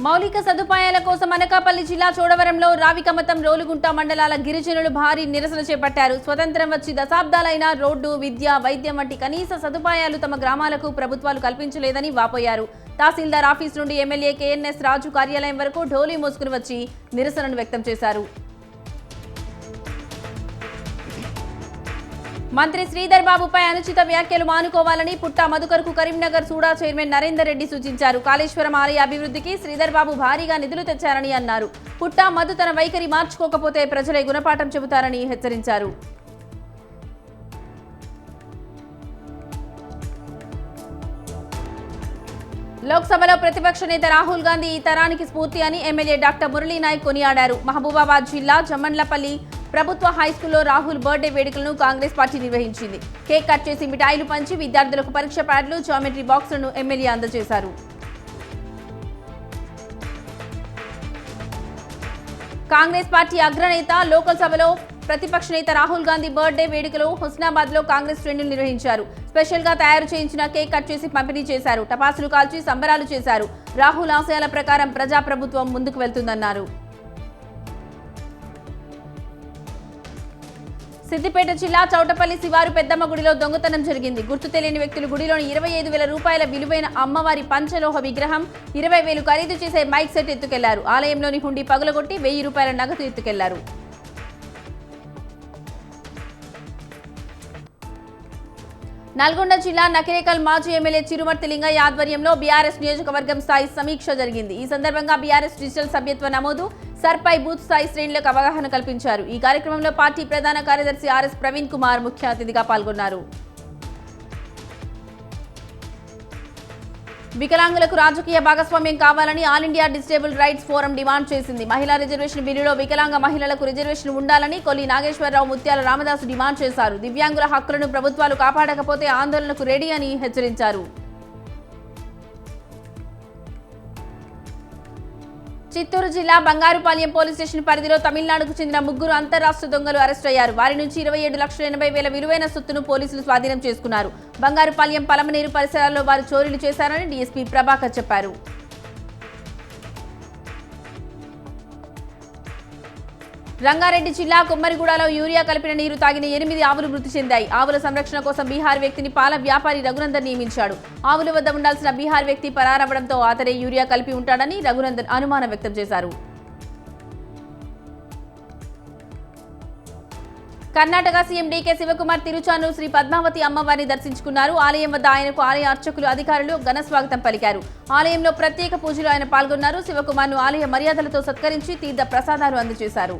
మౌలిక సదుపాయాల కోసం అనకాపల్లి జిల్లా చోడవరంలో రావికమతం రోలుగుంట మండలాల గిరిజనులు భారీ నిరసన చేపట్టారు. స్వతంత్రం వచ్చి దశాబ్దాలైన రోడ్డు, విద్య, వైద్యం వంటి కనీస సదుపాయాలు తమ గ్రామాలకు ప్రభుత్వాలు కల్పించలేదని వాపోయారు. తహసీల్దార్ ఆఫీస్ నుండి ఎమ్మెల్యే కేఎన్ఎస్ రాజు కార్యాలయం వరకు ఢోలీ మోసుకుని వచ్చి నిరసనను వ్యక్తం చేశారు. మంత్రి శ్రీధర్ బాబుపై అనుచిత వ్యాఖ్యలు మానుకోవాలని పుట్టా మధుకర్కు కరీంనగర్ సూడా చైర్మన్ నరేందర్ రెడ్డి సూచించారు. కాళేశ్వరం ఆలయ అభివృద్ధికి శ్రీధర్ బాబు భారీగా నిధులు తెచ్చారని అన్నారు. పుట్టా మధు తన వైఖరి మార్చుకోకపోతే ప్రజలే గుణపాఠం చెబుతారని హెచ్చరించారు. లోక్సభలో ప్రతిపక్ష నేత రాహుల్ గాంధీ ఈ తరానికి స్ఫూర్తి అని ఎమ్మెల్యే డాక్టర్ మురళీ నాయక్ కొనియాడారు. మహబూబాబాద్ జిల్లా జమ్మన్లపల్లి ప్రభుత్వ హైస్కూల్లో రాహుల్ బర్త్డే వేడుకలను కాంగ్రెస్ పార్టీ నిర్వహించింది. కేక్ కట్ చేసి మిఠాయిలు పంచి విద్యార్థులకు పరీక్ష ప్యాడ్లు, జామెట్రీ బాక్సులను ఎమ్మెల్యే అందజేశారు. కాంగ్రెస్ పార్టీ అగ్రనేత లోకల్ సభలో ప్రతిపక్ష నేత రాహుల్ గాంధీ బర్త్డే వేడుకలు హుస్నాబాద్ లో కాంగ్రెస్ శ్రేణులు నిర్వహించారు. స్పెషల్ గా తయారు చేయించిన కేక్ కట్ చేసి పంపిణీ చేశారు. టపాసులు కాల్చి సంబరాలు చేశారు. రాహుల్ ఆశయాల ప్రకారం ప్రజాప్రభుత్వం ముందుకు వెళ్తుందన్నారు. సిద్దిపేట జిల్లా చౌటపల్లి శివారు పెద్దమ్మ గుడిలో దొంగతనం జరిగింది. గుర్తు తెలియని వ్యక్తులు గుడిలోని 25,000 రూపాయల విలువైన అమ్మవారి పంచలోహ విగ్రహం, 20,000 ఖరీదు చేసే మైక్ సెట్ ఎత్తుకెళ్లారు. ఆలయంలోని హుండీ పగులగొట్టి 1,000 రూపాయల నగదు ఎత్తుకెళ్లారు. నల్గొండ జిల్లా నకిరేకల్ మాజీ ఎమ్మెల్యే చిరుమర్తి లింగయ్య ఆధ్వర్యంలో బీఆర్ఎస్ నియోజకవర్గం స్థాయి సమీక్ష జరిగింది. ఈ సందర్భంగా బీఆర్ఎస్ డిజిటల్ సభ్యత్వ నమోదు, సర్పై బూత్ స్థాయి శ్రేణులకు అవగాహన కల్పించారు. ఈ కార్యక్రమంలో పార్టీ ప్రధాన కార్యదర్శి ఆర్ఎస్ ప్రవీణ్ కుమార్ ముఖ్య అతిథిగా పాల్గొన్నారు. వికలాంగులకు రాజకీయ భాగస్వామ్యం కావాలని all India disable rights forum demand చేసింది. మహిళా రిజర్వేషన్ బిల్లులో వికలాంగ మహిళలకు రిజర్వేషన్ ఉండాలని కొల్లి నాగేశ్వరరావు, ముత్యాల రామదాసు డిమాండ్ చేశారు. దివ్యాంగుల హక్కులను ప్రభుత్వాలు కాపాడకపోతే ఆందోళనకు రెడీ అని హెచ్చరించారు. చిత్తూరు జిల్లా బంగారుపాలెం పోలీస్ స్టేషన్ పరిధిలో తమిళనాడుకు చెందిన 3 అంతర్రాష్ట్ర దొంగలు అరెస్ట్ అయ్యారు. వారి నుంచి 27,80,000 విలువైన సొత్తును పోలీసులు స్వాధీనం చేసుకున్నారు. బంగారుపాలెం పలమనేరు పరిసరాల్లో వారు చోరీలు చేశారని డీఎస్పీ ప్రభాకర్ చెప్పారు. రంగారెడ్డి జిల్లా కుమ్మరిగూడలో యూరియా కలిపిన నీరు తాగిన 8 ఆవులు మృతి చెందాయి. ఆవుల సంరక్షణ కోసం బీహార్ వ్యక్తిని పాల వ్యాపారి రఘునందన్ నియమించాడు. ఆవుల వద్ద ఉండాల్సిన బీహార్ వ్యక్తి పరారవడంతో అతడే యూరియా కలిపి ఉంటాడని రఘునందన్ అనుమానం వ్యక్తం చేశారు. కర్ణాటక సీఎం డీకే శివకుమార్ తిరుచానూరు శ్రీ పద్మావతి అమ్మవారిని దర్శించుకున్నారు. ఆలయం వద్ద ఆయనకు ఆలయ అర్చకులు, అధికారులు ఘన స్వాగతం పలికారు. ఆలయంలో ప్రత్యేక పూజలు ఆయన పాల్గొన్నారు. శివకుమార్ను ఆలయ మర్యాదలతో సత్కరించి తీర్థ ప్రసాదాలు అందజేశారు.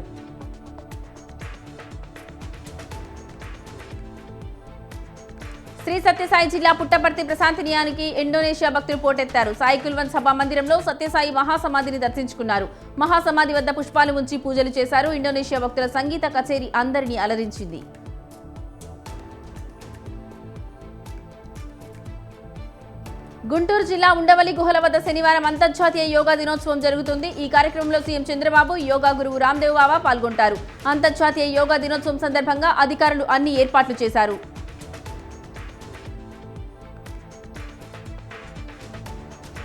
శ్రీ సత్యసాయి జిల్లా పుట్టపర్తి ప్రశాంతినియానికి ఇండోనేషియా భక్తులు పోటెత్తారు. సాయి కుల్వన్ సభా మందిరంలో సత్యసాయి మహాసమాధిని దర్శించుకున్నారు. మహాసమాధి వద్ద పుష్పాలు ఉంచి పూజలు చేశారు. ఇండోనేషియా భక్తుల సంగీత కచేరీ అందరినీ అలరించింది. గుంటూరు జిల్లా ఉండవల్లి గుహల వద్ద శనివారం అంతర్జాతీయ యోగా దినోత్సవం జరుగుతుంది. ఈ కార్యక్రమంలో సీఎం చంద్రబాబు, యోగా గురువు రామ్దేవ్ బాబా పాల్గొంటారు. అంతర్జాతీయ యోగా దినోత్సవం సందర్భంగా అధికారులు అన్ని ఏర్పాట్లు చేశారు.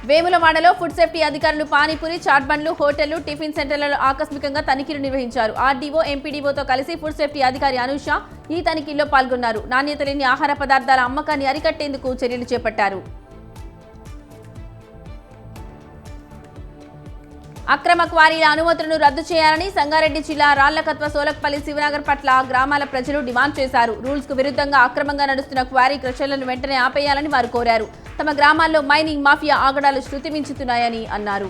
వేములవాడలో ఫుడ్ సేఫ్టీ అధికారులు పానీపూరి, చాట్ బండ్లు, హోటళ్లు, టిఫిన్ సెంటర్లలో ఆకస్మికంగా తనిఖీలు నిర్వహించారు. ఆర్డీఓ, ఎంపీడీఓతో కలిసి ఫుడ్ సేఫ్టీ అధికారి అనూష ఈ తనిఖీల్లో పాల్గొన్నారు. నాణ్యత లేని ఆహార పదార్థాల అమ్మకాన్ని అరికట్టేందుకు చర్యలు చేపట్టారు. అక్రమ క్వారీల అనుమతులను రద్దు చేయాలని సంగారెడ్డి జిల్లా రాళ్లకత్వ, సోలక్పల్లి, శివనగర్ పట్ల గ్రామాల ప్రజలు డిమాండ్ చేశారు. రూల్స్ కు విరుద్ధంగా అక్రమంగా నడుస్తున్న క్వారీ క్రషర్లను వెంటనే ఆపేయాలని వారు కోరారు. తమ గ్రామాల్లో మైనింగ్ మాఫియా ఆగడాలు శృతి మించుతున్నాయని అన్నారు.